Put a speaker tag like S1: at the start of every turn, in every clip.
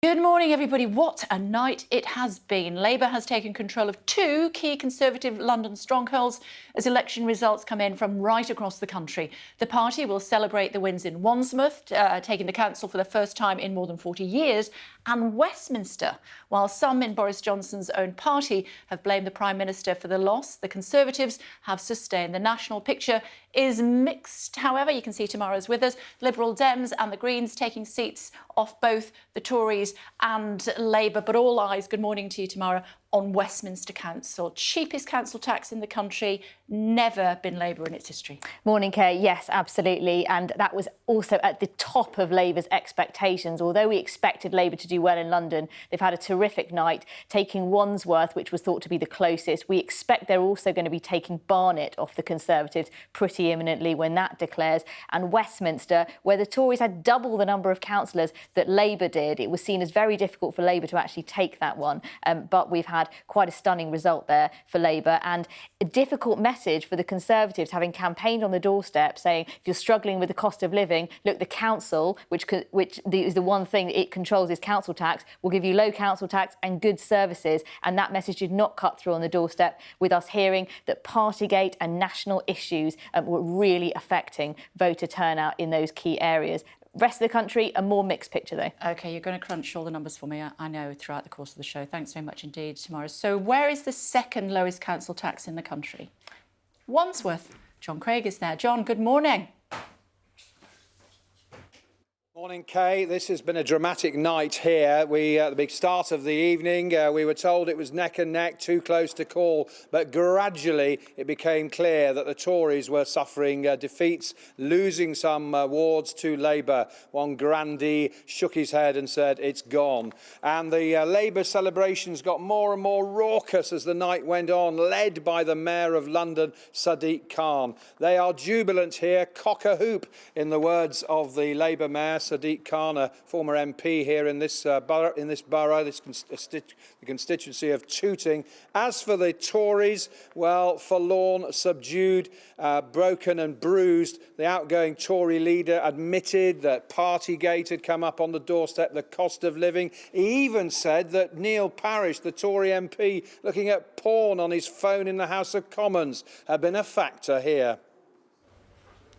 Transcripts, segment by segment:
S1: Good morning, everybody. What a night it has been. Labour has taken control of two key Conservative London strongholds as election results come in from right across the country. The party will celebrate the wins in Wandsworth, taking the council for the first time in more than 40 years, and Westminster. While some in Boris Johnson's own party have blamed the Prime Minister for the loss, the Conservatives have sustained. The national picture is mixed. However, you can see tomorrow's with us. Liberal Dems and the Greens taking seats off both the Tories and Labour. But all eyes, good morning to you, Tamara, on Westminster Council. Cheapest council tax in the country, never been Labour in its history.
S2: Morning, Kay. Yes, absolutely. And that was also at the top of Labour's expectations. Although we expected Labour to do well in London, they've had a terrific night, taking Wandsworth, which was thought to be the closest. We expect they're also going to be taking Barnet off the Conservatives pretty imminently when that declares. And Westminster, where the Tories had double the number of councillors that Labour did, it was seen as very difficult for Labour to actually take that one. But we've had quite a stunning result there for Labour, and a difficult message for the Conservatives, having campaigned on the doorstep saying if you're struggling with the cost of living, look, the council, which is the one thing it controls, is council tax, will give you low council tax and good services. And that message did not cut through on the doorstep, with us hearing that Partygate and national issues were really affecting voter turnout in those key areas. Rest of the country, a more mixed picture, though.
S1: OK, you're going to crunch all the numbers for me, I know, throughout the course of the show. Thanks very much indeed, Tamara. So where is the second lowest council tax in the country? Wandsworth. John Craig is there. John, good morning.
S3: Morning, Kay. This has been a dramatic night here. At the big start of the evening, we were told it was neck and neck, too close to call, but gradually it became clear that the Tories were suffering defeats, losing some wards to Labour. One grandee shook his head and said, it's gone. And the Labour celebrations got more and more raucous as the night went on, led by the Mayor of London, Sadiq Khan. They are jubilant here, cock-a-hoop, in the words of the Labour Mayor, Sadiq Khan, a former MP here in this borough, the constituency of Tooting. As for the Tories, well, forlorn, subdued, broken and bruised. The outgoing Tory leader admitted that Partygate had come up on the doorstep, the cost of living. He even said that Neil Parish, the Tory MP, looking at porn on his phone in the House of Commons, had been a factor here.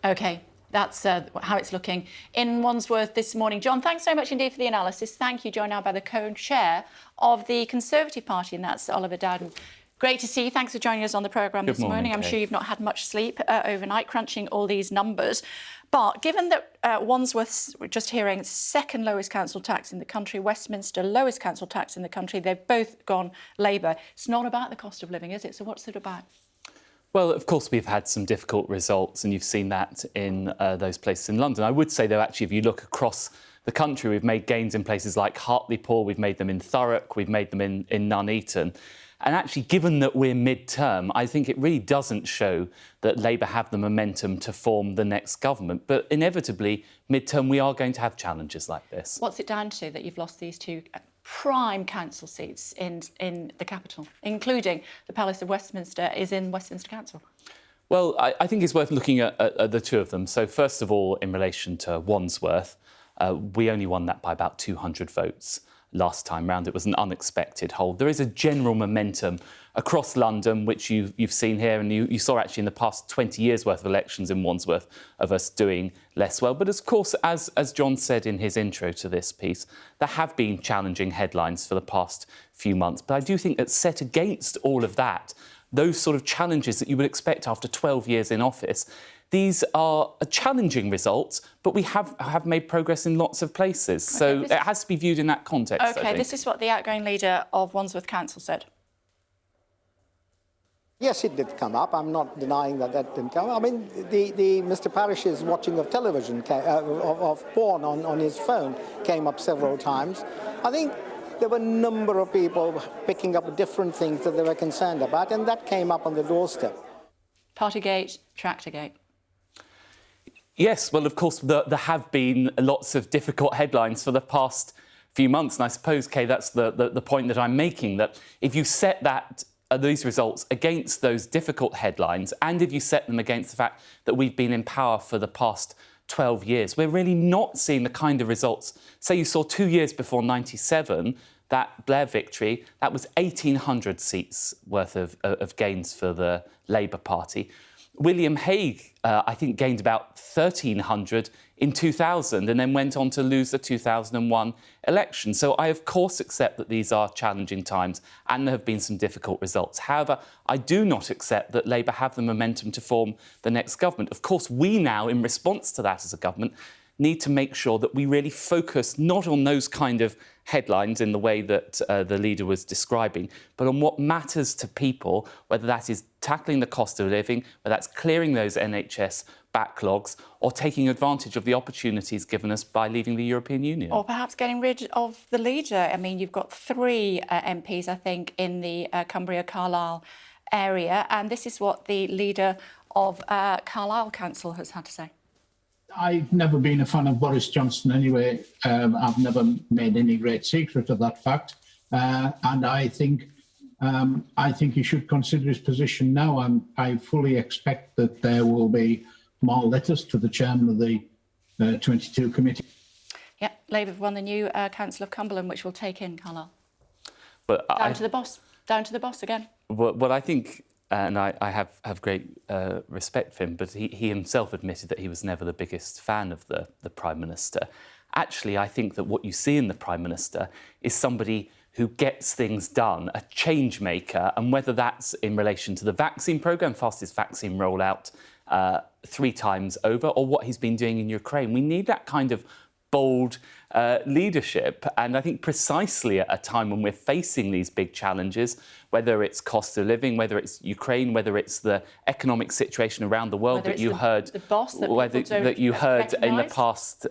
S1: OK. That's how it's looking in Wandsworth this morning. John, thanks so much indeed for the analysis. Thank you, joined now by the co-chair of the Conservative Party, and that's Oliver Dowden. Great to see you. Thanks for joining us on the programme this morning. I'm sure you've not had much sleep overnight, crunching all these numbers. But given that Wandsworth's, we're just hearing, second lowest council tax in the country, Westminster lowest council tax in the country, they've both gone Labour. It's not about the cost of living, is it? So what's it about?
S4: Well, of course, we've had some difficult results, and you've seen that in those places in London. I would say, though, actually, if you look across the country, we've made gains in places like Hartlepool, we've made them in Thurrock, we've made them in Nuneaton. And actually, given that we're mid-term, I think it really doesn't show that Labour have the momentum to form the next government. But inevitably, mid-term, we are going to have challenges like this.
S1: What's it down to that you've lost these two prime council seats in the capital, including the Palace of Westminster is in Westminster Council?
S4: Well, I think it's worth looking at the two of them. So first of all, in relation to Wandsworth, we only won that by about 200 votes last time round. It was an unexpected hold. There is a general momentum across London, which you've seen here, and you saw actually in the past 20 years' worth of elections in Wandsworth of us doing less well. But of course, as John said in his intro to this piece, there have been challenging headlines for the past few months. But I do think that set against all of that, those sort of challenges that you would expect after 12 years in office, these are challenging results, but we have made progress in lots of places. So it has to be viewed in that context.
S1: OK, this is what the outgoing leader of Wandsworth Council said.
S5: Yes, it did come up. I'm not denying that didn't come up. I mean, the Mr. Parish's watching of television, of porn on his phone came up several times. I think there were a number of people picking up different things that they were concerned about, and that came up on the doorstep.
S1: Partygate, Tractorgate.
S4: Yes, well, of course, there have been lots of difficult headlines for the past few months. And I suppose, Kay, that's the point that I'm making, that if you set these results against those difficult headlines, and if you set them against the fact that we've been in power for the past 12 years. We're really not seeing the kind of results. Say you saw 2 years before 97, that Blair victory, that was 1,800 seats worth of gains for the Labour Party. William Hague, I think, gained about 1,300 in 2000 and then went on to lose the 2001 election. So I, of course, accept that these are challenging times and there have been some difficult results. However, I do not accept that Labour have the momentum to form the next government. Of course, we now, in response to that as a government, need to make sure that we really focus not on those kind of headlines in the way that the leader was describing, but on what matters to people, whether that is tackling the cost of living, whether that's clearing those NHS backlogs, or taking advantage of the opportunities given us by leaving the European Union.
S1: Or perhaps getting rid of the leader. I mean, you've got 3 MPs, I think, in the Cumbria-Carlisle area, and this is what the leader of Carlisle Council has had to say.
S6: I've never been a fan of Boris Johnson anyway. I've never made any great secret of that fact. And I think he should consider his position now. And I fully expect that there will be more letters to the chairman of the 22 committee.
S1: Yeah, Labour have won the new Council of Cumberland, which will take in Carlisle.
S4: But
S1: Down to the boss again.
S4: Well, I think, and I have great respect for him, but he himself admitted that he was never the biggest fan of the Prime Minister. Actually, I think that what you see in the Prime Minister is somebody who gets things done, a change maker, and whether that's in relation to the vaccine programme, fastest vaccine rollout 3 times over, or what he's been doing in Ukraine. We need that kind of bold leadership. And I think precisely at a time when we're facing these big challenges, whether it's cost of living, whether it's Ukraine, whether it's the economic situation around the world that you heard, that you heard in the past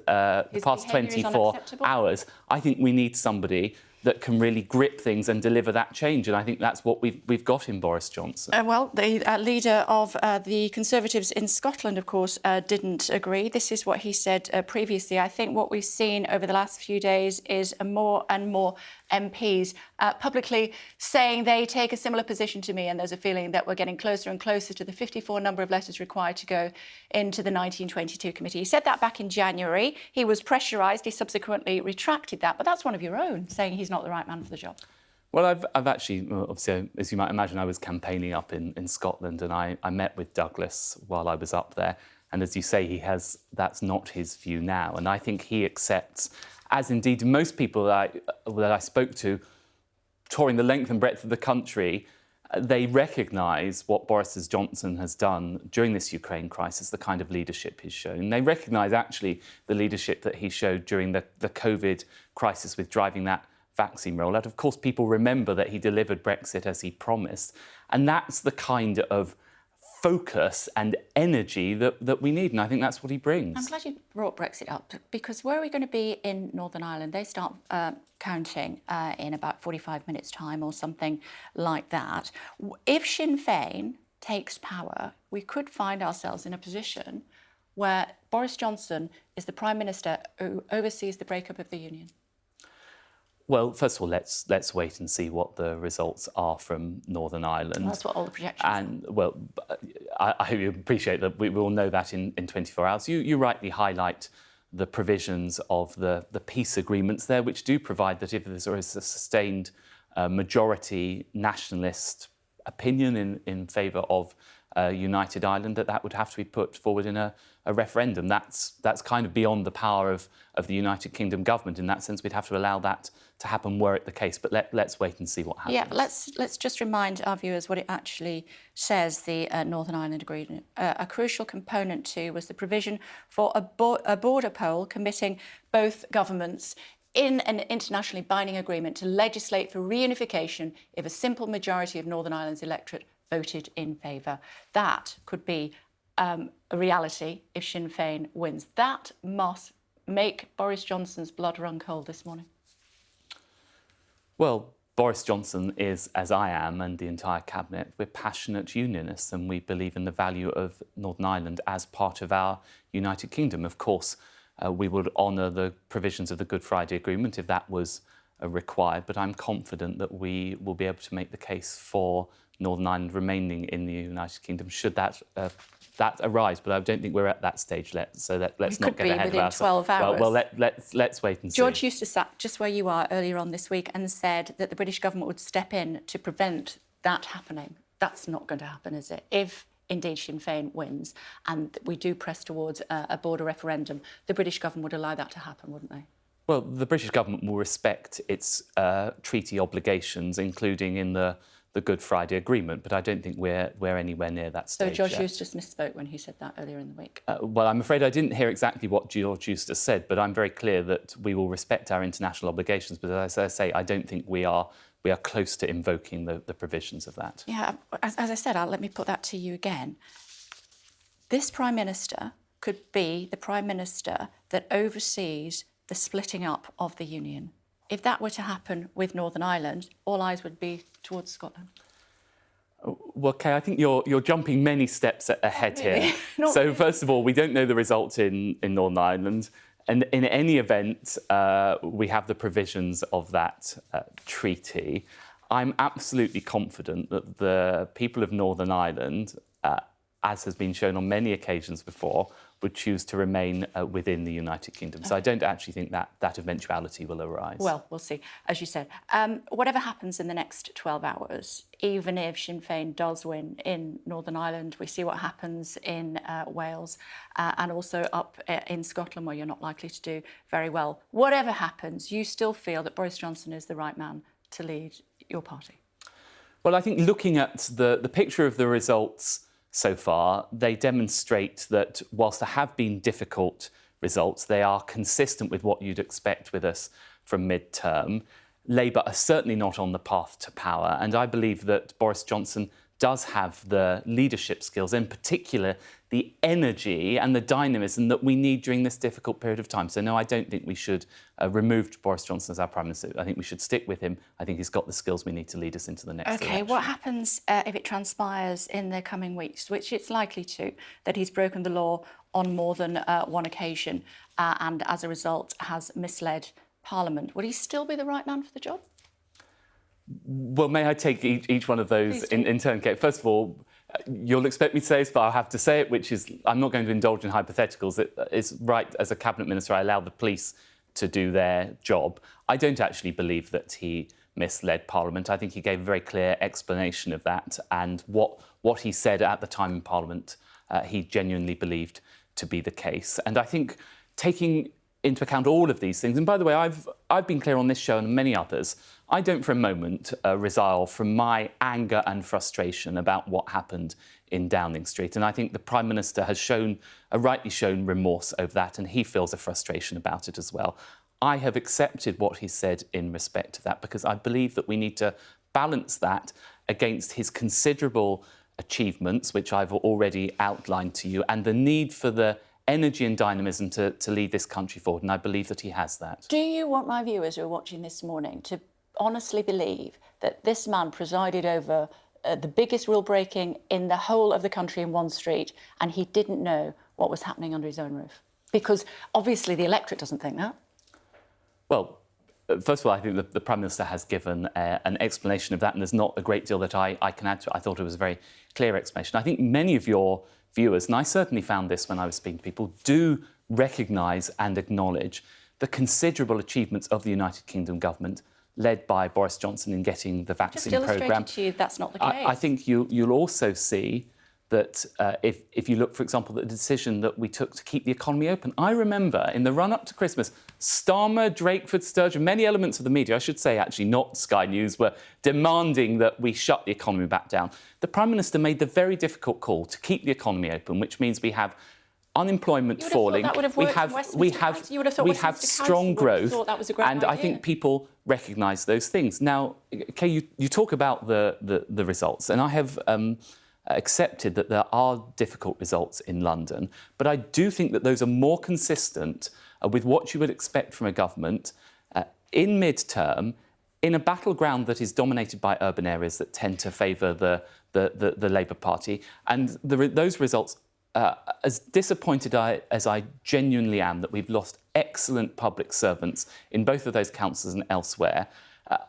S4: 24 hours, I think we need somebody that can really grip things and deliver that change. And I think that's what we've got in Boris Johnson.
S1: Well, the leader of the Conservatives in Scotland, of course, didn't agree. This is what he said previously. I think what we've seen over the last few days is more and more MPs publicly saying they take a similar position to me, and there's a feeling that we're getting closer and closer to the 54 number of letters required to go into the 1922 committee. He said that back in January. He was pressurised. He subsequently retracted that. But that's one of your own, saying he's not the right man for the job.
S4: Well, I've actually, obviously, as you might imagine, I was campaigning up in Scotland, and I met with Douglas while I was up there. And as you say, that's not his view now. And I think he accepts, as indeed most people that I spoke to, touring the length and breadth of the country, they recognise what Boris Johnson has done during this Ukraine crisis, the kind of leadership he's shown. They recognise, actually, the leadership that he showed during the COVID crisis with driving that vaccine rollout. Of course, people remember that he delivered Brexit as he promised. And that's the kind of focus and energy that we need. And I think that's what he brings. I'm
S1: glad you brought Brexit up, because where are we going to be in Northern Ireland? They start counting in about 45 minutes' time or something like that. If Sinn Féin takes power, we could find ourselves in a position where Boris Johnson is the Prime Minister who oversees the breakup of the Union.
S4: Well, first of all, let's wait and see what the results are from Northern Ireland.
S1: Well, that's what all the projections
S4: are. Well, I hope you appreciate that we will know that in 24 hours. You rightly highlight the provisions of the peace agreements there, which do provide that if there is a sustained majority nationalist opinion in favour of United Ireland, that would have to be put forward in a referendum. That's kind of beyond the power of the United Kingdom government. In that sense, we'd have to allow that to happen were it the case. But let's wait and see what happens.
S1: Yeah, let's just remind our viewers what it actually says, the Northern Ireland Agreement. A crucial component too was the provision for a border poll committing both governments in an internationally binding agreement to legislate for reunification if a simple majority of Northern Ireland's electorate voted in favour. That could be a reality if Sinn Féin wins. That must make Boris Johnson's blood run cold this morning.
S4: Well, Boris Johnson is, as I am, and the entire cabinet, we're passionate unionists, and we believe in the value of Northern Ireland as part of our United Kingdom. Of course, we would honour the provisions of the Good Friday Agreement if that was required, but I'm confident that we will be able to make the case for Northern Ireland remaining in the United Kingdom should that that arise, but I don't think we're at that stage. Let's not get ahead of ourselves.
S1: 12 hours.
S4: Well, let's wait and see.
S1: George Eustace sat just where you are earlier on this week and said that the British government would step in to prevent that happening. That's not going to happen, is it? If indeed Sinn Féin wins and we do press towards a border referendum, the British government would allow that to happen, wouldn't they?
S4: Well, the British government will respect its treaty obligations, including in the Good Friday Agreement, but I don't think we're anywhere near that stage.
S1: So George Eustace misspoke when he said that earlier in the week?
S4: Well, I'm afraid I didn't hear exactly what George Eustace said, but I'm very clear that we will respect our international obligations. But as I say, I don't think we are close to invoking the provisions of that.
S1: Yeah, as I said, let me put that to you again. This Prime Minister could be the Prime Minister that oversees the splitting up of the Union. If that were to happen with Northern Ireland, all eyes would be towards Scotland.
S4: Well, Kay, I think you're jumping many steps ahead
S1: Really?
S4: here.
S1: Not
S4: So
S1: really.
S4: first of all, we don't know the results in Northern Ireland. And in any event, we have the provisions of that treaty. I'm absolutely confident that the people of Northern Ireland, as has been shown on many occasions before, would choose to remain within the United Kingdom. So I don't actually think that eventuality will arise.
S1: Well, we'll see, as you said. Whatever happens in the next 12 hours, even if Sinn Féin does win in Northern Ireland, we see what happens in Wales and also up in Scotland, where you're not likely to do very well. Whatever happens, you still feel that Boris Johnson is the right man to lead your party?
S4: Well, I think looking at the picture of the results so far, they demonstrate that whilst there have been difficult results, they are consistent with what you'd expect with us from mid-term. Labour are certainly not on the path to power, and I believe that Boris Johnson does have the leadership skills, in particular the energy and the dynamism that we need during this difficult period of time. So no, I don't think we should remove Boris Johnson as our Prime Minister. I think we should stick with him. I think he's got the skills we need to lead us into the next election.
S1: OK, what happens if it transpires in the coming weeks, which it's likely to, that he's broken the law on more than one occasion and as a result has misled Parliament? Would he still be the right man for the job?
S4: Well, may I take each one of those in turn, Kate? First of all, you'll expect me to say this, but I'll have to say it, which is I'm not going to indulge in hypotheticals. It's right, as a Cabinet Minister, I allow the police to do their job. I don't actually believe that he misled Parliament. I think he gave a very clear explanation of that, and what he said at the time in Parliament, he genuinely believed to be the case. And I think taking into account all of these things, and by the way, I've been clear on this show and many others, I don't for a moment resile from my anger and frustration about what happened in Downing Street. And I think the Prime Minister has rightly shown remorse over that, and he feels a frustration about it as well. I have accepted what he said in respect to that because I believe that we need to balance that against his considerable achievements, which I've already outlined to you, and the need for the energy and dynamism to lead this country forward, and I believe that he has that.
S1: Do you want my viewers who are watching this morning to honestly believe that this man presided over the biggest rule breaking in the whole of the country in one street and he didn't know what was happening under his own roof? Because obviously the electorate doesn't think that.
S4: Well, first of all, I think the Prime Minister has given an explanation of that, and there's not a great deal that I can add to it. I thought it was a very clear explanation. I think many of your viewers, and I certainly found this when I was speaking to people, do recognise and acknowledge the considerable achievements of the United Kingdom government led by Boris Johnson in getting the vaccine programme.
S1: Just illustrated to you that's not the case.
S4: I think you'll also see that if you look, for example, at the decision that we took to keep the economy open. I remember in the run-up to Christmas, Starmer, Drakeford, Sturgeon, many elements of the media, I should say actually not Sky News, were demanding that we shut the economy back down. The Prime Minister made the very difficult call to keep the economy open, which means we have unemployment falling, we have strong growth, and I think people recognise those things. Now, Kay, you talk about the results, and I have accepted that there are difficult results in London, but I do think that those are more consistent with what you would expect from a government in mid-term, in a battleground that is dominated by urban areas that tend to favour the Labour Party. And those results, as disappointed as I genuinely am that we've lost excellent public servants in both of those councils and elsewhere,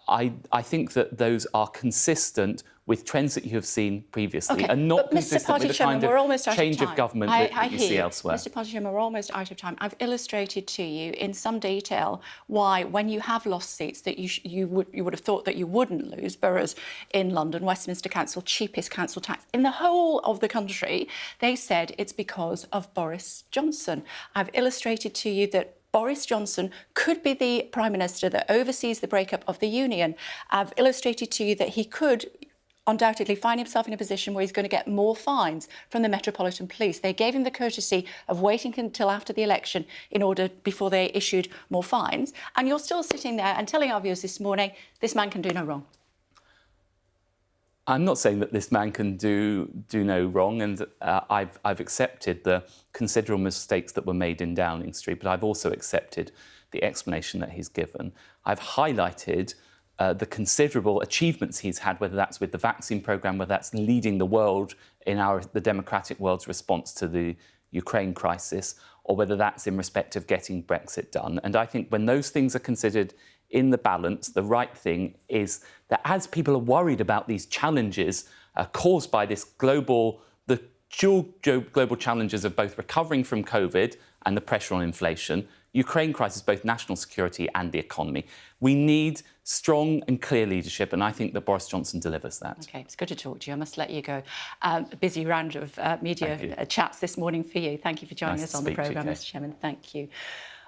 S4: I think that those are consistent with trends that you have seen previously
S1: Okay,
S4: and not
S1: but Mr.
S4: consistent
S1: Party
S4: with the
S1: Chairman,
S4: kind
S1: we're almost
S4: of
S1: out
S4: change
S1: of
S4: of
S1: time.
S4: government
S1: I
S4: that you
S1: hear
S4: see
S1: you.
S4: elsewhere.
S1: Mr. Party Chairman, we're almost out of time. I've illustrated to you in some detail why, when you have lost seats that you would have thought that you wouldn't lose, boroughs in London, Westminster Council, cheapest council tax in the whole of the country, they said it's because of Boris Johnson. I've illustrated to you that Boris Johnson could be the Prime Minister that oversees the breakup of the Union. I've illustrated to you that he could undoubtedly find himself in a position where he's going to get more fines from the Metropolitan Police. They gave him the courtesy of waiting until after the election before they issued more fines. And you're still sitting there and telling our viewers this morning, this man can do no wrong.
S4: I'm not saying that this man can do no wrong, and I've accepted the considerable mistakes that were made in Downing Street, but I've also accepted the explanation that he's given. I've highlighted the considerable achievements he's had, whether that's with the vaccine programme, whether that's leading the world in the democratic world's response to the Ukraine crisis, or whether that's in respect of getting Brexit done. And I think when those things are considered in the balance, the right thing is that as people are worried about these challenges caused by this global challenges of both recovering from COVID and the pressure on inflation, Ukraine crisis, both national security and the economy. We need strong and clear leadership, and I think that Boris Johnson delivers that.
S1: OK, it's good to talk to you. I must let you go. A busy round of media chats this morning for you. Thank you for joining us on the programme, Mr. Chairman. Thank you.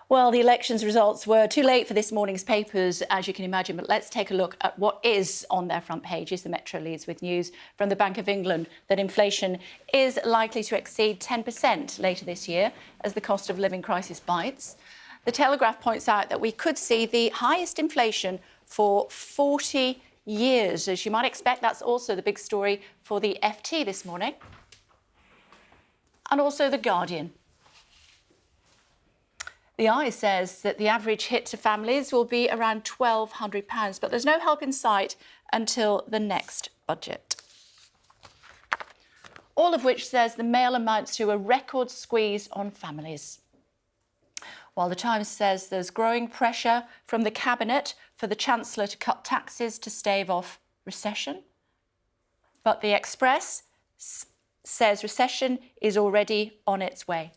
S1: Well, the elections results were too late for this morning's papers, as you can imagine, but let's take a look at what is on their front pages. The Metro leads with news from the Bank of England that inflation is likely to exceed 10% later this year as the cost of living crisis bites. The Telegraph points out that we could see the highest inflation for 40 years. As you might expect, that's also the big story for the FT this morning. And also The Guardian. The Eye says that the average hit to families will be around £1,200, but there's no help in sight until the next budget. All of which says the Mail amounts to a record squeeze on families. While the Times says there's growing pressure from the Cabinet for the Chancellor to cut taxes to stave off recession. But the Express says recession is already on its way.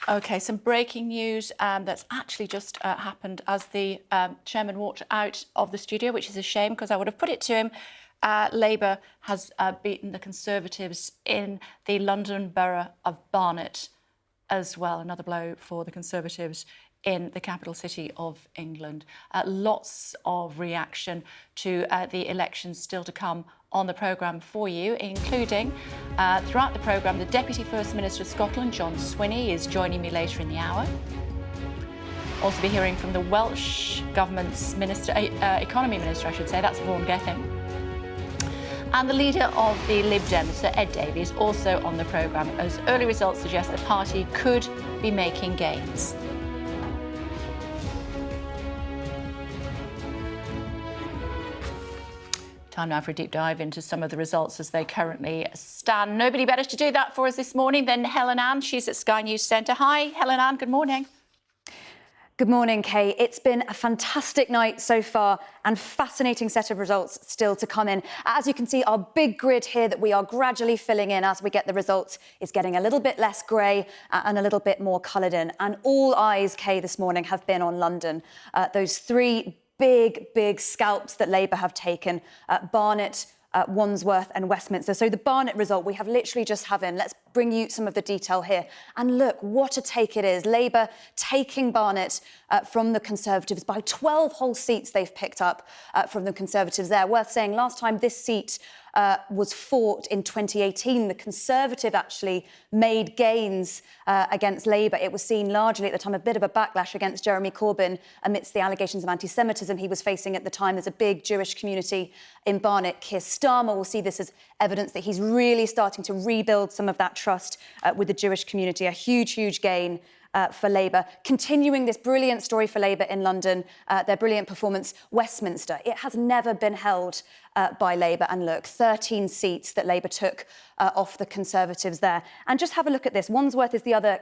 S1: OK, some breaking news that's actually just happened as the chairman walked out of the studio, which is a shame because I would have put it to him. Labour has beaten the Conservatives in the London borough of Barnet as well. Another blow for the Conservatives in the capital city of England. Lots of reaction to the elections still to come on the programme for you, including throughout the programme, the Deputy First Minister of Scotland, John Swinney, is joining me later in the hour. Also be hearing from the Welsh Government's Economy Minister, I should say, that's Vaughan Gething. And the leader of the Lib Dems, Sir Ed Davey, also on the programme, as early results suggest the party could be making gains. Time now for a deep dive into some of the results as they currently stand. Nobody better to do that for us this morning than Helen Ann. She's at Sky News Centre. Hi, Helen Ann, good morning.
S7: Good morning, Kay. It's been a fantastic night so far and fascinating set of results still to come in. As you can see, our big grid here that we are gradually filling in as we get the results is getting a little bit less grey and a little bit more coloured in. And all eyes, Kay, this morning have been on London. Those three big scalps that Labour have taken, Barnet, Wandsworth and Westminster. So the Barnet result we have literally just have in. Let's bring you some of the detail here. And look, what a take it is. Labour taking Barnet from the Conservatives by 12 whole seats they've picked up from the Conservatives there. Worth saying, last time this seat was fought in 2018. The Conservative actually made gains against Labour. It was seen largely at the time a bit of a backlash against Jeremy Corbyn amidst the allegations of anti-Semitism he was facing at the time. There's a big Jewish community in Barnet. Keir Starmer will see this as evidence that he's really starting to rebuild some of that trust with the Jewish community. A huge gain for Labour. Continuing this brilliant story for Labour in London, their brilliant performance, Westminster. It has never been held by Labour. And look, 13 seats that Labour took off the Conservatives there. And just have a look at this. Wandsworth is the other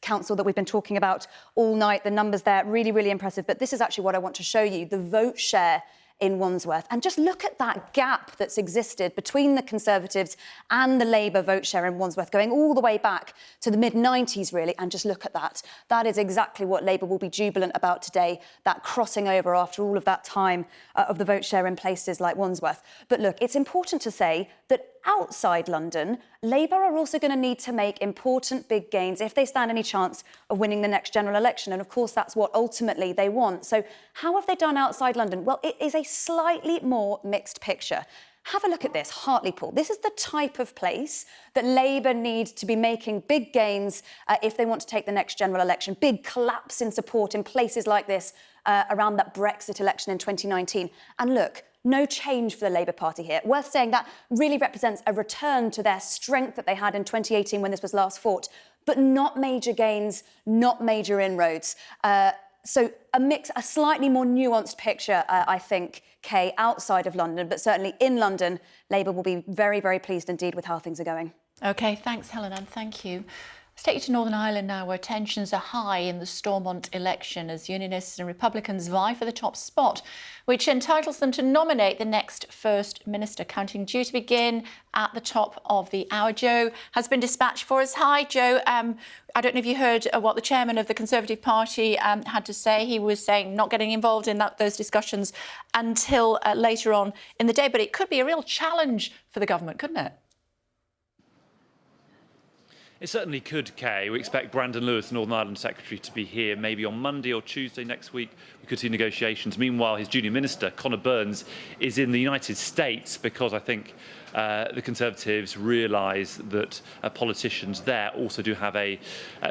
S7: council that we've been talking about all night. The numbers there, really, really impressive. But this is actually what I want to show you, the vote share in Wandsworth. And just look at that gap that's existed between the Conservatives and the Labour vote share in Wandsworth, going all the way back to the mid-90s, really. And just look at that. That is exactly what Labour will be jubilant about today, that crossing over after all of that time of the vote share in places like Wandsworth. But look, it's important to say that outside London, Labour are also going to need to make important big gains if they stand any chance of winning the next general election. And of course, that's what ultimately they want. So how have they done outside London? Well, it is a slightly more mixed picture. Have a look at this, Hartlepool. This is the type of place that Labour need to be making big gains if they want to take the next general election. Big collapse in support in places like this around that Brexit election in 2019. And look, no change for the Labour Party here. Worth saying that really represents a return to their strength that they had in 2018 when this was last fought, but not major gains, not major inroads. So a slightly more nuanced picture, I think, Kay, outside of London, but certainly in London, Labour will be very, very pleased indeed with how things are going.
S1: OK, thanks, Helen, and thank you. Let's take you to Northern Ireland now, where tensions are high in the Stormont election as Unionists and Republicans vie for the top spot, which entitles them to nominate the next First Minister. Counting due to begin at the top of the hour. Joe has been dispatched for us. Hi, Joe. I don't know if you heard what the chairman of the Conservative Party had to say. He was saying not getting involved in those discussions until later on in the day. But it could be a real challenge for the government, couldn't it?
S8: It certainly could, Kay. We expect Brandon Lewis, the Northern Ireland Secretary, to be here maybe on Monday or Tuesday next week. We could see negotiations. Meanwhile, his junior minister, Conor Burns, is in the United States because I think the Conservatives realise that politicians there also do have a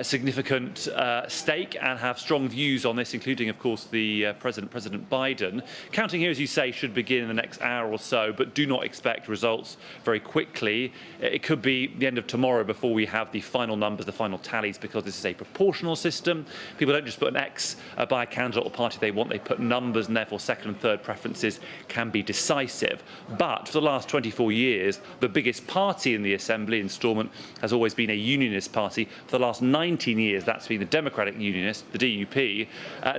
S8: significant stake and have strong views on this, including, of course, the President Biden. Counting here, as you say, should begin in the next hour or so, but do not expect results very quickly. It could be the end of tomorrow before we have the final numbers, the final tallies, because this is a proportional system. People don't just put an X by a candidate or party they want, they put numbers, and therefore second and third preferences can be decisive. But for the last 24 years, the biggest party in the Assembly in Stormont has always been a unionist party. For the last 19 years, that's been the Democratic Unionist, the DUP.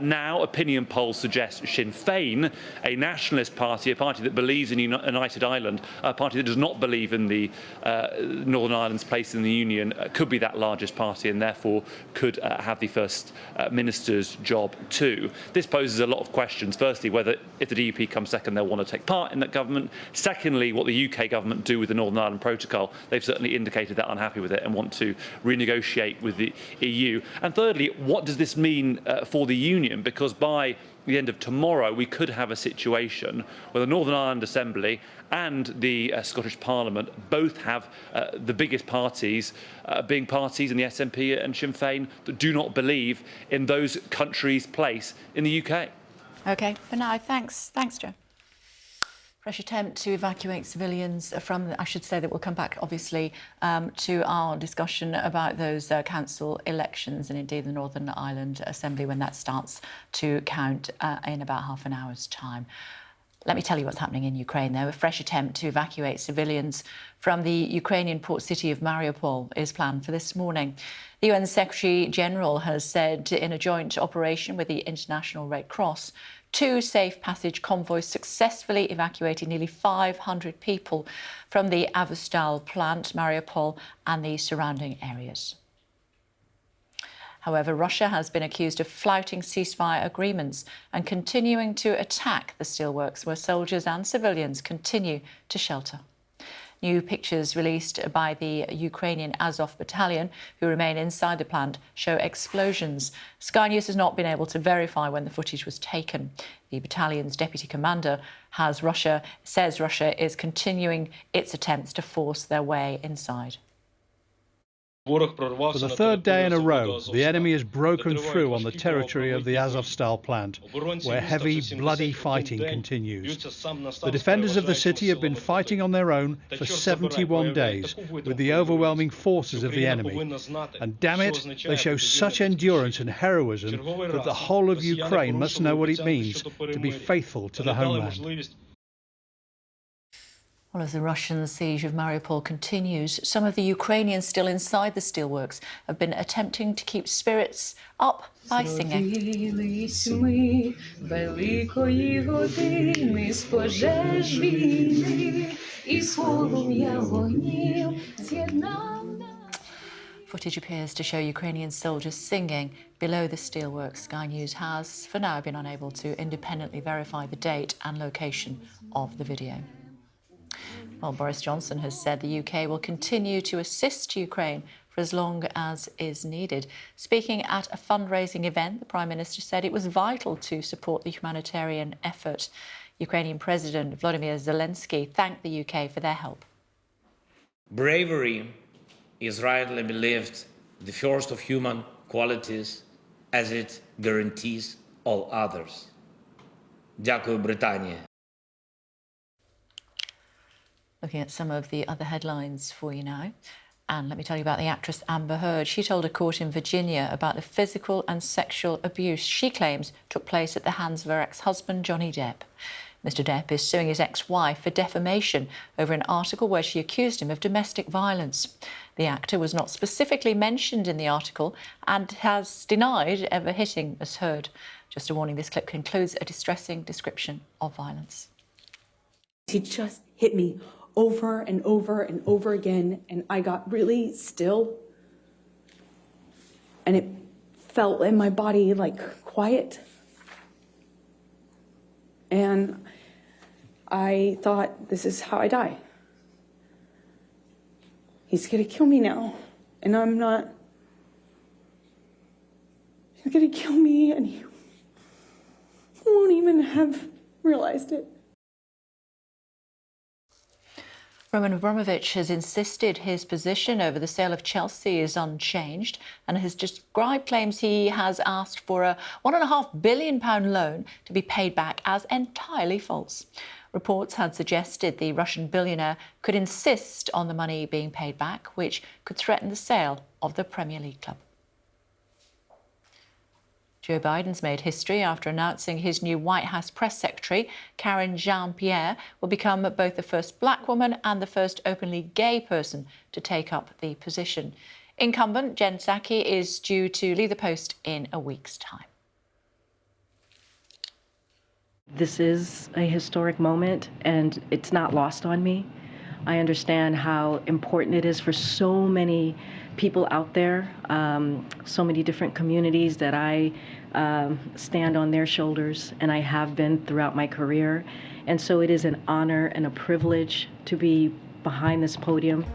S8: Now, opinion polls suggest Sinn Féin, a nationalist party, a party that believes in United Ireland, a party that does not believe in the Northern Ireland's place in the Union, could be that largest party and therefore could have the First Minister's job too. This poses a lot of questions. Firstly, whether if the DUP comes second, they'll want to take part in that government. Secondly, what the UK government do with the Northern Ireland Protocol. They've certainly indicated they're unhappy with it and want to renegotiate with the EU. And thirdly, what does this mean for the Union? Because by the end of tomorrow, we could have a situation where the Northern Ireland Assembly and the Scottish Parliament both have the biggest parties being parties in the SNP and Sinn Féin that do not believe in those countries' place in the UK.
S1: OK, for now, thanks. Thanks, Joe. Fresh attempt to evacuate civilians from, I should say that we'll come back, obviously, to our discussion about those council elections and indeed the Northern Ireland Assembly when that starts to count in about half an hour's time. Let me tell you what's happening in Ukraine, though. A fresh attempt to evacuate civilians from the Ukrainian port city of Mariupol is planned for this morning. The UN Secretary-General has said in a joint operation with the International Red Cross, 2 safe passage convoys successfully evacuated nearly 500 people from the Azovstal plant, Mariupol and the surrounding areas. However, Russia has been accused of flouting ceasefire agreements and continuing to attack the steelworks where soldiers and civilians continue to shelter. New pictures released by the Ukrainian Azov battalion, who remain inside the plant, show explosions. Sky News has not been able to verify when the footage was taken. The battalion's deputy commander says Russia is continuing its attempts to force their way inside.
S9: For the third day in a row, the enemy has broken through on the territory of the Azovstal plant, where heavy, bloody fighting continues. The defenders of the city have been fighting on their own for 71 days with the overwhelming forces of the enemy. And damn it, they show such endurance and heroism that the whole of Ukraine must know what it means to be faithful to the homeland.
S1: Well, as the Russian siege of Mariupol continues, some of the Ukrainians still inside the steelworks have been attempting to keep spirits up by singing. Footage appears to show Ukrainian soldiers singing below the steelworks. Sky News has, for now, been unable to independently verify the date and location of the video. Well, Boris Johnson has said the UK will continue to assist Ukraine for as long as is needed. Speaking at a fundraising event, the Prime Minister said it was vital to support the humanitarian effort. Ukrainian President Volodymyr Zelensky thanked the UK for their help.
S10: Bravery is rightly believed the first of human qualities, as it guarantees all others. Дякую, Британія.
S1: Looking at some of the other headlines for you now. And let me tell you about the actress Amber Heard. She told a court in Virginia about the physical and sexual abuse she claims took place at the hands of her ex-husband, Johnny Depp. Mr. Depp is suing his ex-wife for defamation over an article where she accused him of domestic violence. The actor was not specifically mentioned in the article and has denied ever hitting Ms. Heard. Just a warning, this clip includes a distressing description of violence.
S11: He just hit me over and over and over again, and I got really still, and it felt in my body like quiet, and I thought, this is how I die. He's gonna kill me now, and I'm not. He's gonna kill me, and he won't even have realized it.
S1: Roman Abramovich has insisted his position over the sale of Chelsea is unchanged and has described claims he has asked for a £1.5 billion loan to be paid back as entirely false. Reports had suggested the Russian billionaire could insist on the money being paid back, which could threaten the sale of the Premier League club. Joe Biden's made history after announcing his new White House press secretary, Karine Jean-Pierre, will become both the first black woman and the first openly gay person to take up the position. Incumbent Jen Psaki is due to leave the post in a week's time.
S12: This is a historic moment, and it's not lost on me. I understand how important it is for so many people out there, so many different communities that I stand on their shoulders, and I have been throughout my career. And so it is an honor and a privilege to be behind this podium.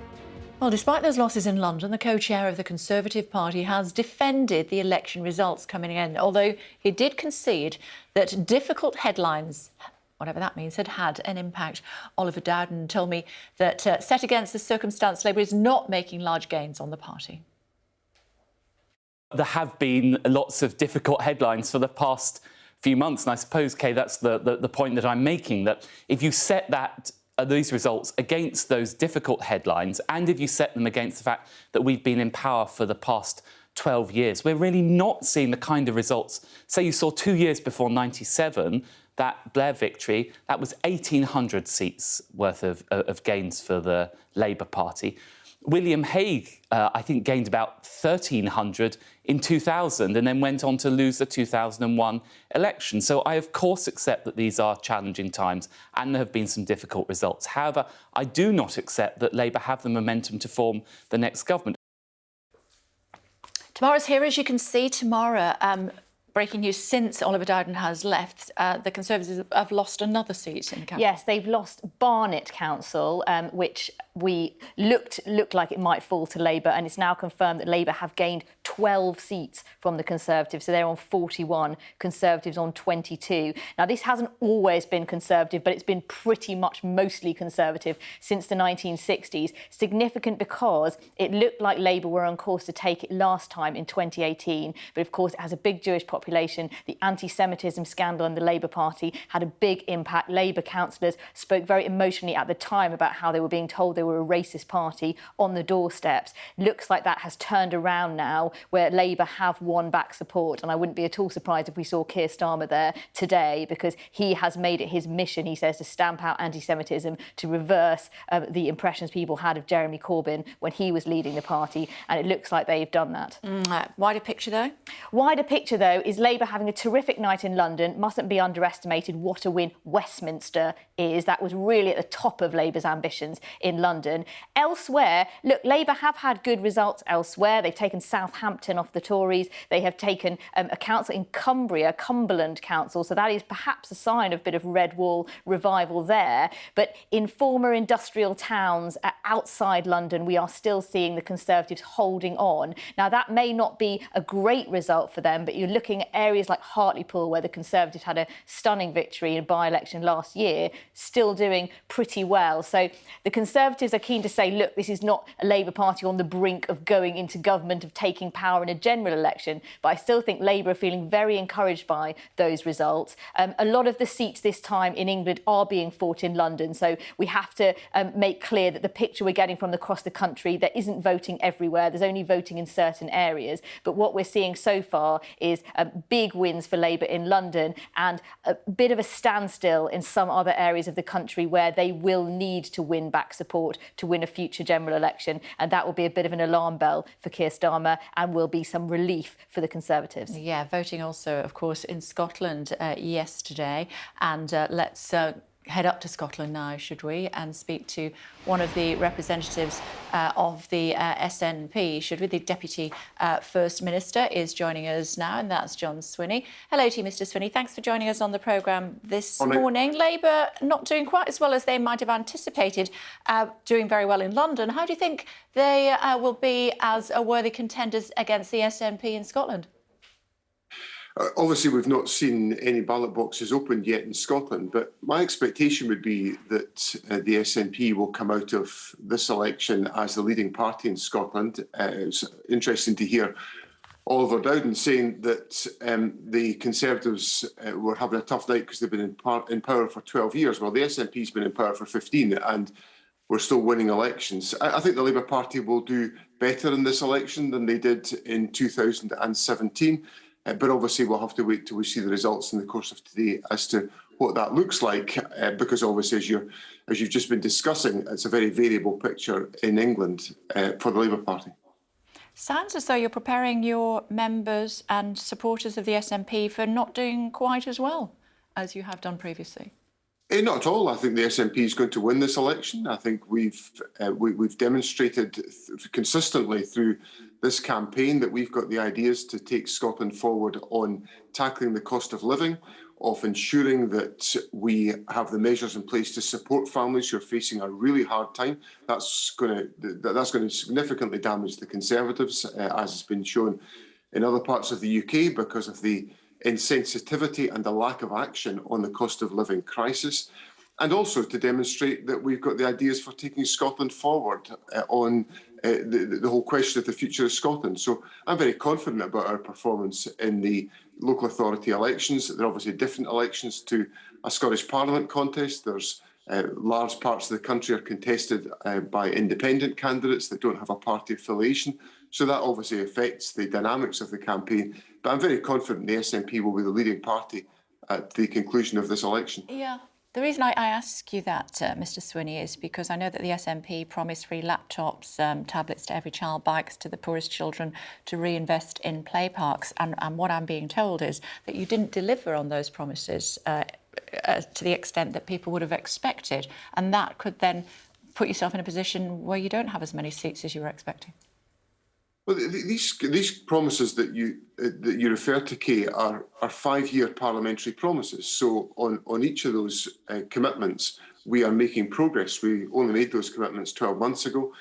S1: Well, despite those losses in London, the co-chair of the Conservative Party has defended the election results coming in, although he did concede that difficult headlines, whatever that means, had an impact. Oliver Dowden told me that set against the circumstance, Labour is not making large gains on the party.
S4: There have been lots of difficult headlines for the past few months, and I suppose, Kay, that's the point that I'm making, that if you set these results against those difficult headlines, and if you set them against the fact that we've been in power for the past 12 years, we're really not seeing the kind of results. Say you saw 2 years before 97, that Blair victory, that was 1,800 seats worth of gains for the Labour Party. William Hague, I think, gained about 1,300 in 2000 and then went on to lose the 2001 election. So I, of course, accept that these are challenging times and there have been some difficult results. However, I do not accept that Labour have the momentum to form the next government.
S1: Tomorrow's here, as you can see, breaking news since Oliver Dowden has left, the Conservatives have lost another seat in the council.
S2: Yes, they've lost Barnet Council, which we looked like it might fall to Labour, and it's now confirmed that Labour have gained 12 seats from the Conservatives, so they're on 41, Conservatives on 22. Now, this hasn't always been Conservative, but it's been pretty much mostly Conservative since the 1960s. Significant because it looked like Labour were on course to take it last time in 2018, but of course it has a big Jewish population population. The anti-Semitism scandal in the Labour Party had a big impact. Labour councillors spoke very emotionally at the time about how they were being told they were a racist party on the doorsteps. Looks like that has turned around now, where Labour have won back support. And I wouldn't be at all surprised if we saw Keir Starmer there today, because he has made it his mission, he says, to stamp out anti-Semitism, to reverse the impressions people had of Jeremy Corbyn when he was leading the party. And it looks like they've done that.
S1: Wider picture, though?
S2: Wider picture, though, is Labour having a terrific night in London. Mustn't be underestimated what a win Westminster is. That was really at the top of Labour's ambitions in London. Elsewhere, look, Labour have had good results elsewhere. They've taken Southampton off the Tories. They have taken a council in Cumbria, Cumberland Council, so that is perhaps a sign of a bit of red wall revival there. But in former industrial towns outside London, we are still seeing the Conservatives holding on. Now, that may not be a great result for them, but you're looking at areas like Hartlepool, where the Conservatives had a stunning victory in a by-election last year, still doing pretty well. So the Conservatives are keen to say, look, this is not a Labour Party on the brink of going into government, of taking power in a general election. But I still think Labour are feeling very encouraged by those results. A lot of the seats this time in England are being fought in London. So we have to make clear that the picture we're getting from across the country, there isn't voting everywhere. There's only voting in certain areas. But what we're seeing so far is big wins for Labour in London and a bit of a standstill in some other areas of the country where they will need to win back support to win a future general election. And that will be a bit of an alarm bell for Keir Starmer and will be some relief for the Conservatives.
S1: Yeah, voting also, of course, in Scotland yesterday. And let's head up to Scotland now, should we, and speak to one of the representatives of the SNP, should we? The Deputy First Minister is joining us now, and that's John Swinney. Hello to you, Mr Swinney. Thanks for joining us on the programme this morning. Labour not doing quite as well as they might have anticipated, doing very well in London. How do you think they will be as a worthy contenders against the SNP in Scotland?
S13: Obviously, we've not seen any ballot boxes opened yet in Scotland, but my expectation would be that the SNP will come out of this election as the leading party in Scotland. It's interesting to hear Oliver Dowden saying that the Conservatives were having a tough night because they've been in power for 12 years. Well, the SNP's been in power for 15 and we're still winning elections. I think the Labour Party will do better in this election than they did in 2017. But obviously, we'll have to wait till we see the results in the course of today as to what that looks like, because obviously, as you've just been discussing, it's a very variable picture in England for the Labour Party.
S1: Sounds as though you're preparing your members and supporters of the SNP for not doing quite as well as you have done previously.
S13: Not at all. I think the SNP is going to win this election. I think we've demonstrated consistently through this campaign that we've got the ideas to take Scotland forward on tackling the cost of living, of ensuring that we have the measures in place to support families who are facing a really hard time. That's going to significantly damage the Conservatives, as has been shown in other parts of the UK because of the insensitivity and the lack of action on the cost of living crisis, and also to demonstrate that we've got the ideas for taking Scotland forward on the whole question of the future of Scotland. So I'm very confident about our performance in the local authority elections. They're obviously different elections to a Scottish Parliament contest. There's large parts of the country are contested by independent candidates that don't have a party affiliation. So that obviously affects the dynamics of the campaign. But I'm very confident the SNP will be the leading party at the conclusion of this election.
S1: Yeah. The reason I ask you that, Mr Swinney, is because I know that the SNP promised free laptops, tablets to every child, bikes to the poorest children, to reinvest in play parks. And what I'm being told is that you didn't deliver on those promises to the extent that people would have expected. And that could then put yourself in a position where you don't have as many seats as you were expecting.
S13: Well, these promises that you refer to, Kay, are 5-year parliamentary promises. So on each of those commitments, we are making progress. We only made those commitments 12 months ago.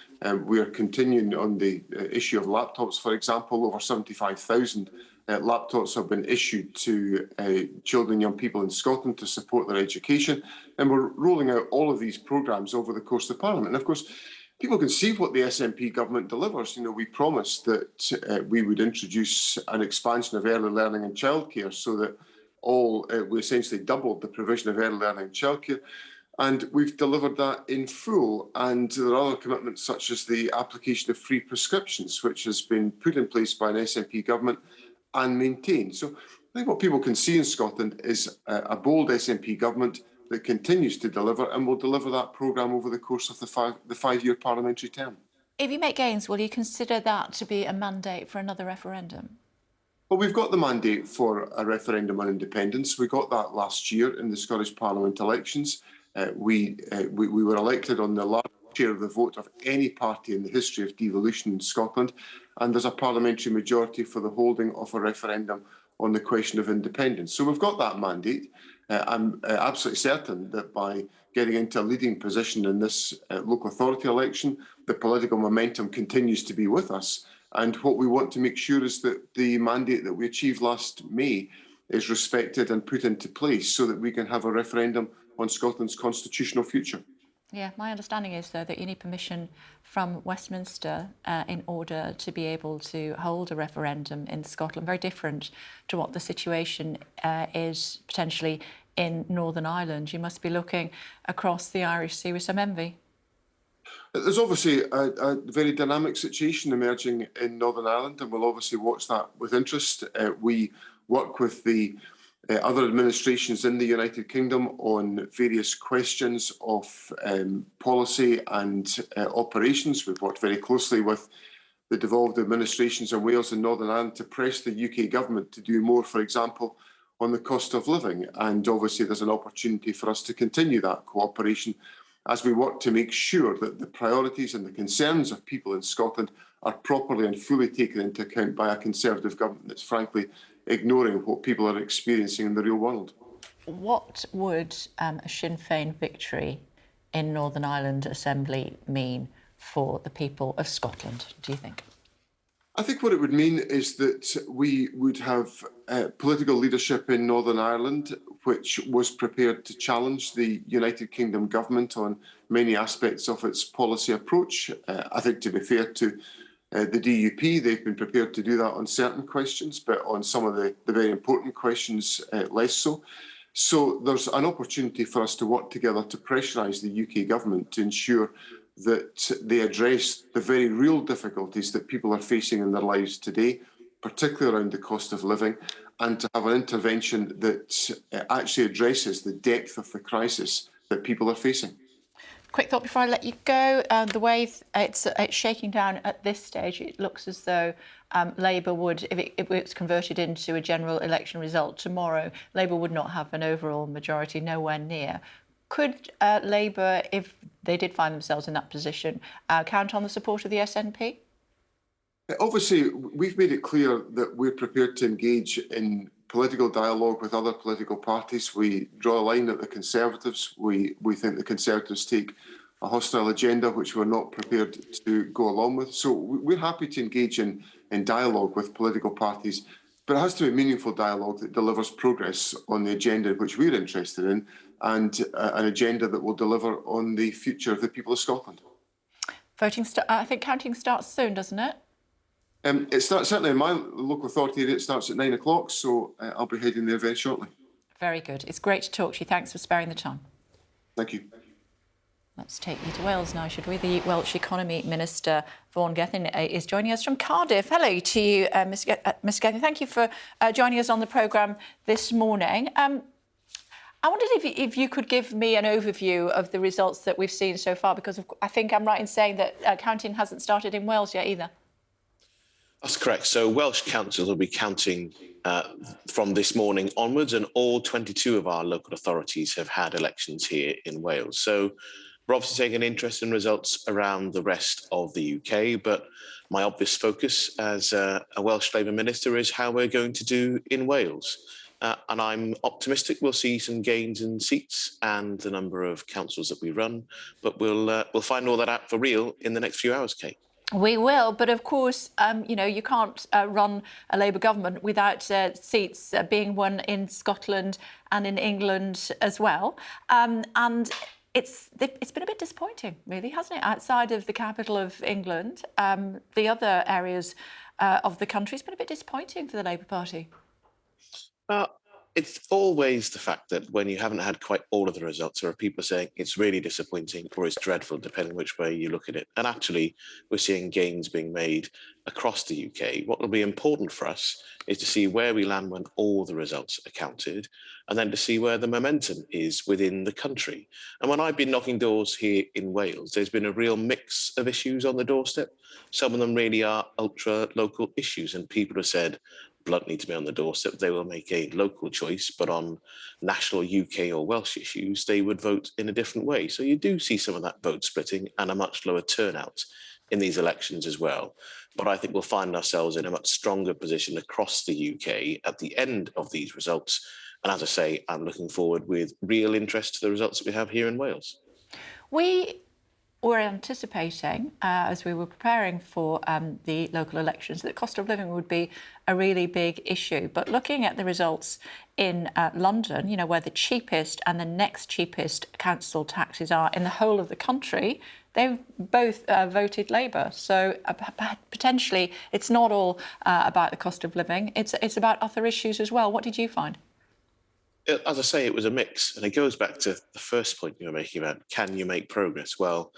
S13: We are continuing on the issue of laptops, for example. Over 75,000 laptops have been issued to children and young people in Scotland to support their education. And we're rolling out all of these programmes over the course of Parliament. And of course, people can see what the SNP government delivers. You know, we promised that we would introduce an expansion of early learning and childcare so that we essentially doubled the provision of early learning and childcare. And we've delivered that in full. And there are other commitments such as the application of free prescriptions, which has been put in place by an SNP government and maintained. So I think what people can see in Scotland is a bold SNP government that continues to deliver and will deliver that programme over the course of the five-year parliamentary term.
S1: If you make gains, will you consider that to be a mandate for another referendum?
S13: Well, we've got the mandate for a referendum on independence. We got that last year in the Scottish Parliament elections. We were elected on the largest share of the vote of any party in the history of devolution in Scotland, and there's a parliamentary majority for the holding of a referendum on the question of independence. So we've got that mandate. I'm absolutely certain that by getting into a leading position in this local authority election, the political momentum continues to be with us. And what we want to make sure is that the mandate that we achieved last May is respected and put into place so that we can have a referendum on Scotland's constitutional future.
S1: Yeah, my understanding is, though, that you need permission from Westminster in order to be able to hold a referendum in Scotland, very different to what the situation is potentially in Northern Ireland. You must be looking across the Irish Sea with some envy.
S13: There's obviously a very dynamic situation emerging in Northern Ireland, and we'll obviously watch that with interest. We work with the other administrations in the United Kingdom on various questions of policy and operations. We've worked very closely with the devolved administrations in Wales and Northern Ireland to press the UK government to do more, for example, on the cost of living. And obviously there's an opportunity for us to continue that cooperation as we work to make sure that the priorities and the concerns of people in Scotland are properly and fully taken into account by a Conservative government that's frankly ignoring what people are experiencing in the real world.
S1: What would a Sinn Féin victory in Northern Ireland Assembly mean for the people of Scotland, do you think?
S13: I think what it would mean is that we would have political leadership in Northern Ireland which was prepared to challenge the United Kingdom government on many aspects of its policy approach. I think, to be fair to the DUP, they've been prepared to do that on certain questions, but on some of the very important questions, less so. So there's an opportunity for us to work together to pressurise the UK government to ensure that they address the very real difficulties that people are facing in their lives today, particularly around the cost of living, and to have an intervention that actually addresses the depth of the crisis that people are facing.
S1: Quick thought before I let you go. The way it's shaking down at this stage, it looks as though Labour would, if it was converted into a general election result tomorrow, Labour would not have an overall majority, nowhere near. Could Labour, if they did find themselves in that position, count on the support of the SNP?
S13: Obviously, we've made it clear that we're prepared to engage in political dialogue with other political parties. We draw a line at the Conservatives. We think the Conservatives take a hostile agenda which we're not prepared to go along with. So we're happy to engage in dialogue with political parties, but it has to be meaningful dialogue that delivers progress on the agenda which we're interested in, and an agenda that will deliver on the future of the people of Scotland.
S1: Voting, I think counting starts soon, doesn't it?
S13: It starts, certainly in my local authority area, it starts at 9 o'clock, so I'll be heading there very shortly. Very
S1: good. It's great to talk to you. Thanks for sparing the time.
S13: Thank you.
S1: Let's take you to Wales now, should we? The Welsh Economy Minister, Vaughan Gethin, is joining us from Cardiff. Hello to you, Mr Gethin. Thank you for joining us on the programme this morning. I wondered if you could give me an overview of the results that we've seen so far, because I think I'm right in saying that counting hasn't started in Wales yet either.
S14: That's correct. So Welsh councils will be counting from this morning onwards, and all 22 of our local authorities have had elections here in Wales. So we're obviously taking an interest in results around the rest of the UK, but my obvious focus as a Welsh Labour Minister is how we're going to do in Wales. And I'm optimistic we'll see some gains in seats and the number of councils that we run, but we'll find all that out for real in the next few hours, Kate.
S1: We will, but of course, you know, you can't run a Labour government without seats being won in Scotland and in England as well. And it's been a bit disappointing, really, hasn't it? Outside of the capital of England, the other areas of the country, it's been a bit disappointing for the Labour Party.
S14: It's always the fact that when you haven't had quite all of the results, there are people saying it's really disappointing or it's dreadful, depending which way you look at it. And actually, we're seeing gains being made across the UK. What will be important for us is to see where we land when all the results are counted, and then to see where the momentum is within the country. And when I've been knocking doors here in Wales, there's been a real mix of issues on the doorstep. Some of them really are ultra-local issues, and people have said, bluntly to me on the doorstep, they will make a local choice, but on national UK or Welsh issues, they would vote in a different way. So you do see some of that vote splitting and a much lower turnout in these elections as well. But I think we'll find ourselves in a much stronger position across the UK at the end of these results. And as I say, I'm looking forward with real interest to the results that we have here in Wales.
S1: We were anticipating, as we were preparing for the local elections, that cost of living would be a really big issue. But looking at the results in London, you know, where the cheapest and the next cheapest council taxes are in the whole of the country, they've both voted Labour. So potentially it's not all about the cost of living, it's about other issues as well. What did you find?
S14: As I say, it was a mix, and it goes back to the first point you were making about can you make progress? Well,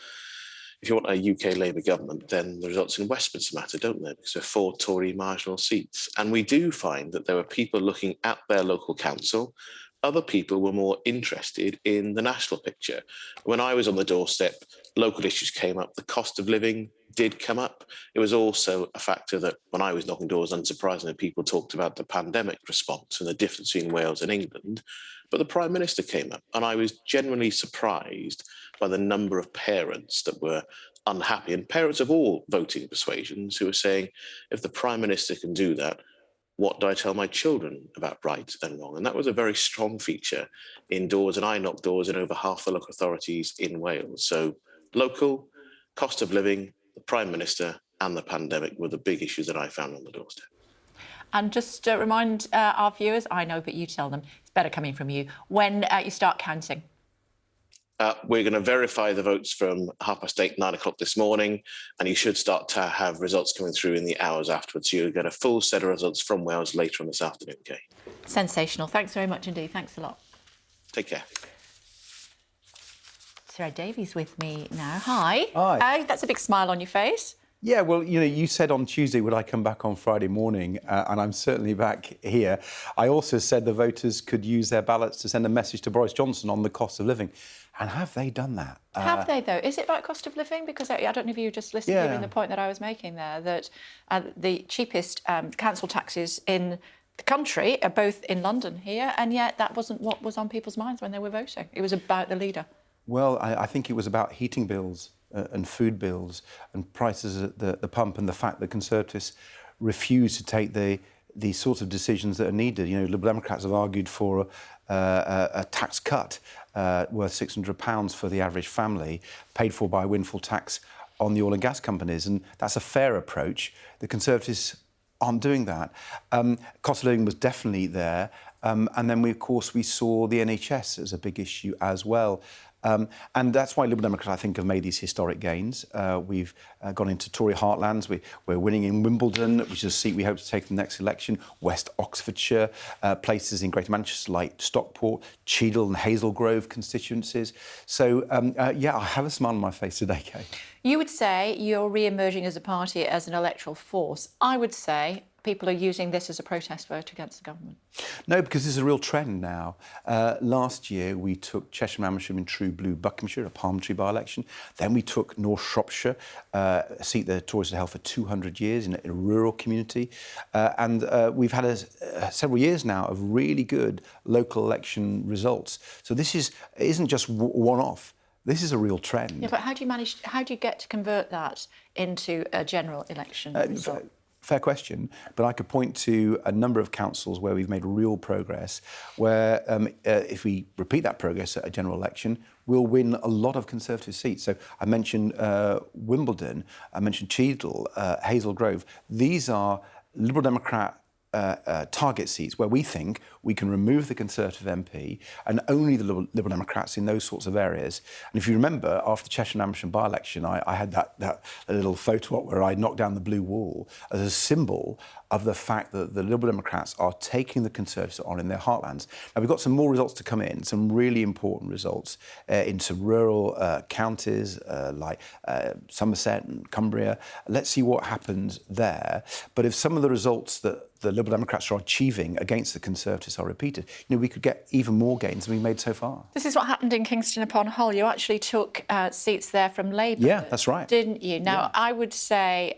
S14: if you want a UK Labour government, then the results in Westminster matter, don't they? Because there are 4 Tory marginal seats. And we do find that there were people looking at their local council. Other people were more interested in the national picture. When I was on the doorstep, local issues came up. The cost of living did come up. It was also a factor that when I was knocking doors, unsurprisingly, people talked about the pandemic response and the difference between Wales and England. But the Prime Minister came up, and I was genuinely surprised by the number of parents that were unhappy, and parents of all voting persuasions who were saying, if the Prime Minister can do that, what do I tell my children about right and wrong? And that was a very strong feature in doors, and I knocked doors in over half the local authorities in Wales. So local, cost of living, the Prime Minister and the pandemic were the big issues that I found on the doorstep.
S1: And just to remind our viewers, I know, but you tell them, it's better coming from you, when you start counting.
S14: We're going to verify the votes from 8:30, 9 o'clock this morning, and you should start to have results coming through in the hours afterwards. You'll get a full set of results from Wales later on this afternoon, Kay.
S1: Sensational. Thanks very much indeed. Thanks a lot.
S14: Take care.
S1: Sarah Davies with me now. Hi.
S15: Hi.
S1: That's a big smile on your face.
S15: Yeah, well, you know, you said on Tuesday, would I come back on Friday morning? And I'm certainly back here. I also said the voters could use their ballots to send a message to Boris Johnson on the cost of living. And have they done that?
S1: Have they, though? Is it about cost of living? Because I don't know if you just listened to the point that I was making there, that the cheapest council taxes in the country are both in London here, and yet that wasn't what was on people's minds when they were voting. It was about the leader.
S15: Well, I think it was about heating bills and food bills and prices at the pump, and the fact that Conservatives refuse to take the sorts of decisions that are needed. You know, Liberal Democrats have argued for a tax cut worth £600 for the average family, paid for by a windfall tax on the oil and gas companies, and that's a fair approach. The Conservatives aren't doing that. Cost of living was definitely there, and then of course we saw the NHS as a big issue as well. And that's why Liberal Democrats, I think, have made these historic gains. We've gone into Tory heartlands. We're winning in Wimbledon, which is a seat we hope to take in the next election, West Oxfordshire, places in Greater Manchester like Stockport, Cheadle and Hazel Grove constituencies. So, yeah, I have a smile on my face today, Kay.
S1: You would say you're re-emerging as a party, as an electoral force. I would say people are using this as a protest vote against the government.
S15: No, because there's a real trend now. Last year, we took Cheshire, Amersham and True Blue Buckinghamshire, a parliamentary by-election. Then we took North Shropshire, a seat the Tories had held for 200 years in a rural community. And we've had several years now of really good local election results. So this isn't just one-off. This is a real trend.
S1: Yeah, but how do you get to convert that into a general election result?
S15: Fair question, but I could point to a number of councils where we've made real progress, where if we repeat that progress at a general election, we'll win a lot of Conservative seats. So I mentioned Wimbledon, I mentioned Cheadle, Hazel Grove. These are Liberal Democrat target seats where we think we can remove the Conservative MP and only the Liberal Democrats in those sorts of areas. And if you remember, after the Cheshire and Amersham by-election, I had that little photo op where I knocked down the blue wall as a symbol of the fact that the Liberal Democrats are taking the Conservatives on in their heartlands. Now, we've got some more results to come in, some really important results into rural counties like Somerset and Cumbria. Let's see what happens there. But if some of the results that the Liberal Democrats are achieving against the Conservatives are repeated, we could get even more gains than we've made so far.
S1: This is what happened in Kingston upon Hull. You actually took seats there from Labour.
S15: Yeah, that's right.
S1: Didn't you? Now, I would say,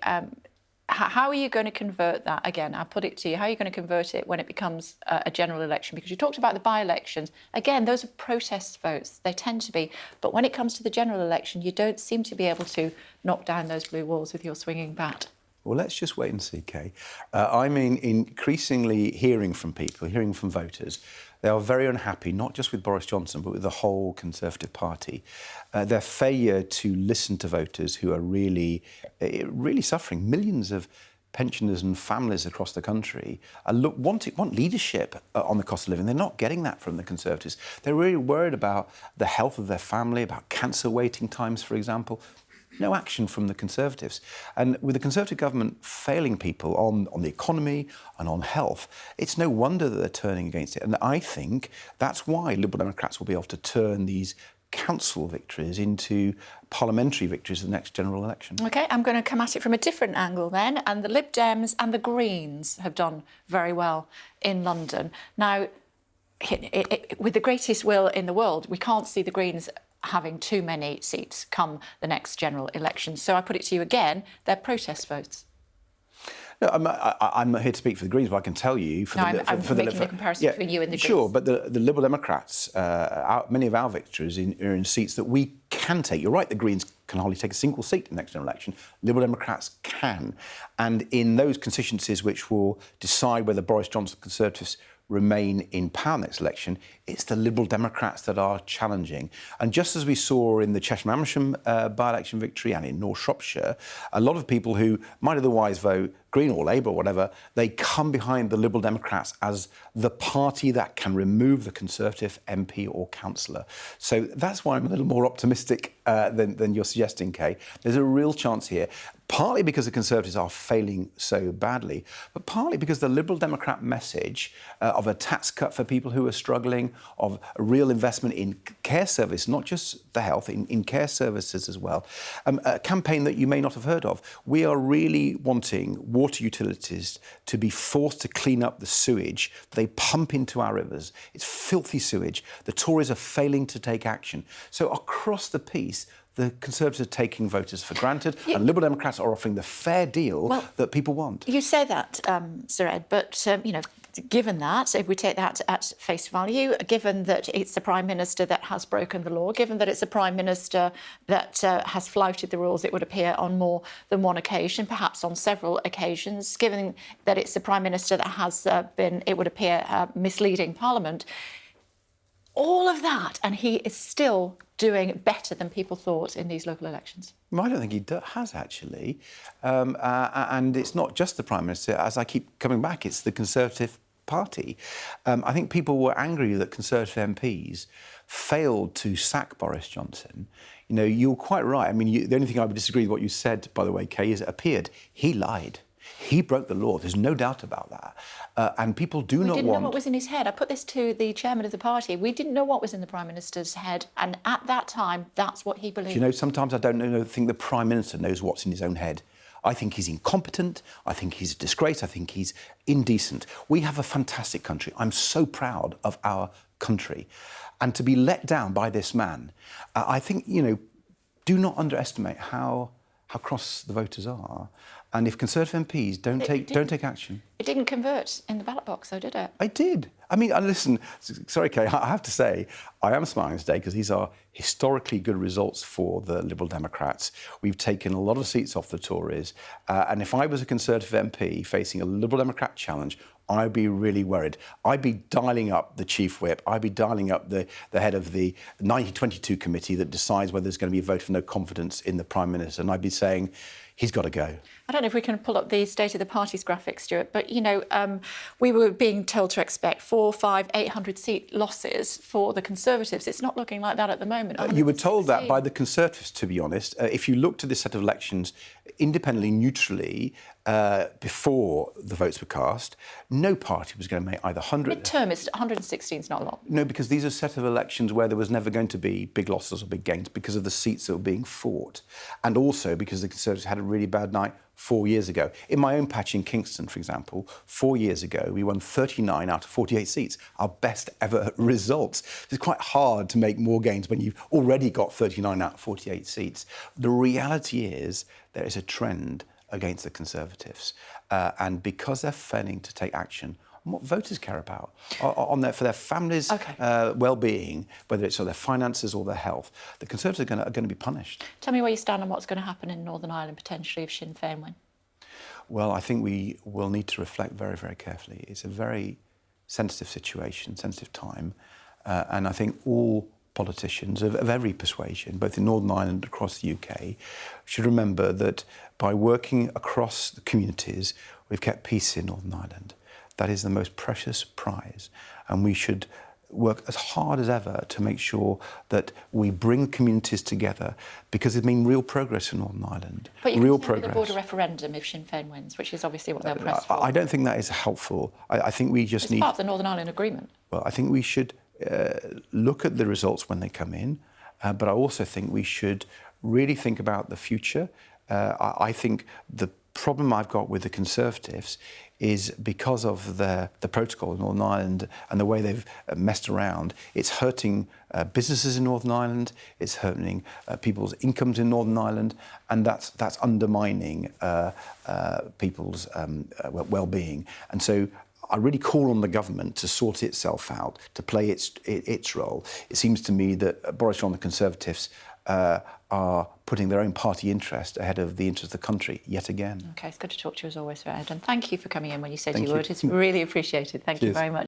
S1: how are you going to convert that? Again, I'll put it to you. How are you going to convert it when it becomes a general election? Because you talked about the by-elections. Again, those are protest votes. They tend to be. But when it comes to the general election, you don't seem to be able to knock down those blue walls with your swinging bat.
S15: Well, let's just wait and see, Kay. I'm increasingly hearing from people, hearing from voters. They are very unhappy, not just with Boris Johnson, but with the whole Conservative Party. Their failure to listen to voters who are really suffering. Millions of pensioners and families across the country want leadership on the cost of living. They're not getting that from the Conservatives. They're really worried about the health of their family, about cancer waiting times, for example. No action from the Conservatives. And with the Conservative government failing people on the economy and on health, it's no wonder that they're turning against it. And I think that's why Liberal Democrats will be able to turn these council victories into parliamentary victories in the next general election. OK,
S1: I'm going to come at it from a different angle then. And the Lib Dems and the Greens have done very well in London. Now, with the greatest will in the world, we can't see the Greens having too many seats come the next general election. So I put it to you again, they're protest votes.
S15: No, I'm not here to speak for the Greens, but I can tell you...
S1: I'm making the comparison between you and the Greens.
S15: Sure, but the Liberal Democrats, many of our victories are in seats that we can take. You're right, the Greens can hardly take a single seat in the next general election. Liberal Democrats can. And in those constituencies which will decide whether Boris Johnson Conservatives remain in power next election, it's the Liberal Democrats that are challenging. And just as we saw in the Cheshire and Amersham by-election victory and in North Shropshire, a lot of people who might otherwise vote Green or Labour or whatever, they come behind the Liberal Democrats as the party that can remove the Conservative MP or councillor. So that's why I'm a little more optimistic than you're suggesting, Kay. There's a real chance here, partly because the Conservatives are failing so badly, but partly because the Liberal Democrat message of a tax cut for people who are struggling, of a real investment in care service, not just the health, in care services as well, a campaign that you may not have heard of. We are really wanting water utilities to be forced to clean up the sewage they pump into our rivers. It's filthy sewage. The Tories are failing to take action. So across the piece, the Conservatives are taking voters for granted, and Liberal Democrats are offering the fair deal that people want.
S1: You say that, Sir Ed, but, given that, if we take that at face value, given that it's the Prime Minister that has broken the law, given that it's a Prime Minister that has flouted the rules, it would appear, on more than one occasion, perhaps on several occasions, given that it's the Prime Minister that has been, it would appear, misleading Parliament, all of that, and he is still doing better than people thought in these local elections.
S15: Well, I don't think he has, actually. And it's not just the Prime Minister. As I keep coming back, it's the Conservative Party. I think people were angry that Conservative MPs failed to sack Boris Johnson. You're quite right. I mean, the only thing I would disagree with what you said, by the way, Kay, is it appeared he lied. He broke the law. There's no doubt about that. And people do not want... We didn't know what
S1: was in his head. I put this to the chairman of the party. We didn't know what was in the Prime Minister's head. And at that time, that's what he believed.
S15: Do you know, sometimes I don't think the Prime Minister knows what's in his own head. I think he's incompetent. I think he's a disgrace. I think he's indecent. We have a fantastic country. I'm so proud of our country. And to be let down by this man, I think, do not underestimate how cross the voters are. And if Conservative MPs don't take action...
S1: It didn't convert in the ballot box, though, did it?
S15: I did. I mean, listen, sorry, Kay, I have to say, I am smiling today because these are historically good results for the Liberal Democrats. We've taken a lot of seats off the Tories. And if I was a Conservative MP facing a Liberal Democrat challenge, I'd be really worried. I'd be dialing up the Chief Whip. I'd be dialing up the head of the 1922 committee that decides whether there's going to be a vote of no confidence in the Prime Minister. And I'd be saying, he's got to go.
S1: I don't know if we can pull up the State of the Parties graphic, Stuart, but, you know, we were being told to expect 400, 500, 800 seat losses for the Conservatives. It's not looking like that at the moment.
S15: You were told that by the Conservatives, to be honest. If you looked at this set of elections independently, neutrally, before the votes were cast, no party was going to make either 100...
S1: Midterm, 116 is not a lot.
S15: No, because these are a set of elections where there was never going to be big losses or big gains because of the seats that were being fought. And also because the Conservatives had a really bad night 4 years ago. In my own patch in Kingston, for example, 4 years ago, we won 39 out of 48 seats, our best ever results. It's quite hard to make more gains when you've already got 39 out of 48 seats. The reality is there is a trend against the Conservatives. And because they're failing to take action on what voters care about, for their families' well-being, whether it's their finances or their health, the Conservatives are going to be punished.
S1: Tell me where you stand on what's going to happen in Northern Ireland, potentially, if Sinn Féin win.
S15: Well, I think we will need to reflect very, very carefully. It's a very sensitive situation, sensitive time, and I think all politicians of every persuasion, both in Northern Ireland and across the UK, should remember that by working across the communities, we've kept peace in Northern Ireland. That is the most precious prize, and we should work as hard as ever to make sure that we bring communities together, because there's been real progress in Northern Ireland.
S1: But you
S15: real
S1: can
S15: progress.
S1: a border referendum if Sinn Féin wins, which is obviously what they'll press for.
S15: I don't think that is helpful. I think we just need...
S1: It's part of the Northern Ireland Agreement.
S15: Well, I think we should look at the results when they come in, but I also think we should really think about the future. I think the problem I've got with the Conservatives is because of the protocol in Northern Ireland and the way they've messed around, it's hurting businesses in Northern Ireland, it's hurting people's incomes in Northern Ireland, and that's undermining people's well-being. And so I really call on the government to sort itself out, to play its role. It seems to me that Boris Johnson and the Conservatives are putting their own party interest ahead of the interest of the country yet again.
S1: OK, it's good to talk to you as always, Sir Ed, and thank you for coming in when you said
S15: you
S1: would. It's really appreciated. Thank you very much.